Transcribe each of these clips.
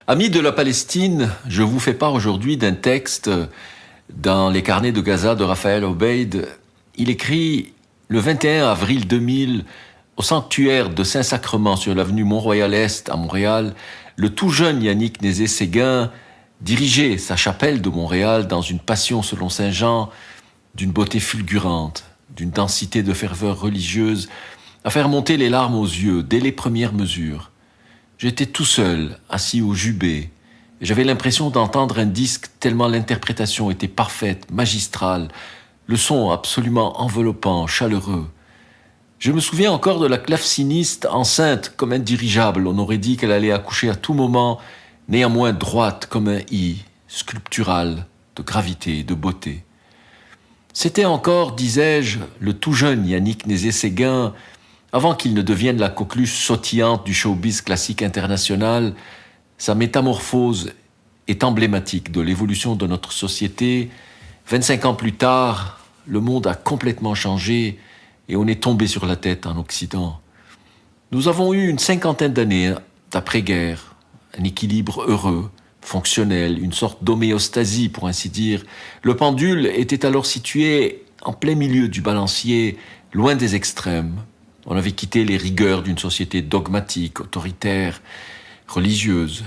Amis de la Palestine, je vous fais part aujourd'hui d'un texte dans les carnets de Gaza de Raphaël Obeid. Il écrit le 21 avril 2000 au sanctuaire de Saint-Sacrement sur l'avenue Mont-Royal-Est à Montréal. Le tout jeune Yannick Nézet-Séguin dirigeait sa chapelle de Montréal dans une passion selon Saint Jean, d'une beauté fulgurante, d'une densité de ferveur religieuse, à faire monter les larmes aux yeux dès les premières mesures. J'étais tout seul, assis au jubé, et j'avais l'impression d'entendre un disque tellement l'interprétation était parfaite, magistrale, le son absolument enveloppant, chaleureux. Je me souviens encore de la claveciniste enceinte comme un dirigeable. On aurait dit qu'elle allait accoucher à tout moment, néanmoins droite comme un i, sculpturale, de gravité, de beauté. C'était encore, disais-je, le tout jeune Yannick Nézet-Séguin, avant qu'il ne devienne la coqueluche sautillante du showbiz classique international. Sa métamorphose est emblématique de l'évolution de notre société. 25 ans plus tard, le monde a complètement changé et on est tombé sur la tête en Occident. Nous avons eu une 50aine d'années d'après-guerre, un équilibre heureux, fonctionnel, une sorte d'homéostasie pour ainsi dire. Le pendule était alors situé en plein milieu du balancier, loin des extrêmes. On avait quitté les rigueurs d'une société dogmatique, autoritaire, religieuse.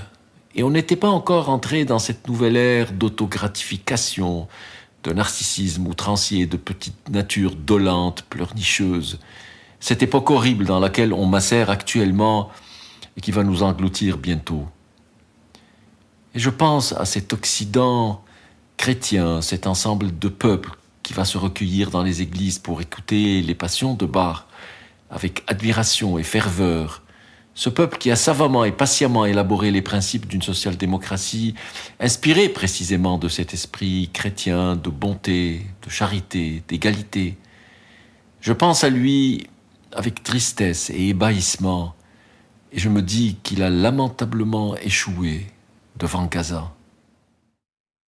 Et on n'était pas encore entré dans cette nouvelle ère d'autogratification, de narcissisme outrancier, de petite nature dolente, pleurnicheuse. Cette époque horrible dans laquelle on macère actuellement et qui va nous engloutir bientôt. Et je pense à cet Occident chrétien, cet ensemble de peuples qui va se recueillir dans les églises pour écouter les passions de Bach, avec admiration et ferveur, ce peuple qui a savamment et patiemment élaboré les principes d'une social-démocratie, inspiré précisément de cet esprit chrétien de bonté, de charité, d'égalité. Je pense à lui avec tristesse et ébahissement, et je me dis qu'il a lamentablement échoué devant Gaza.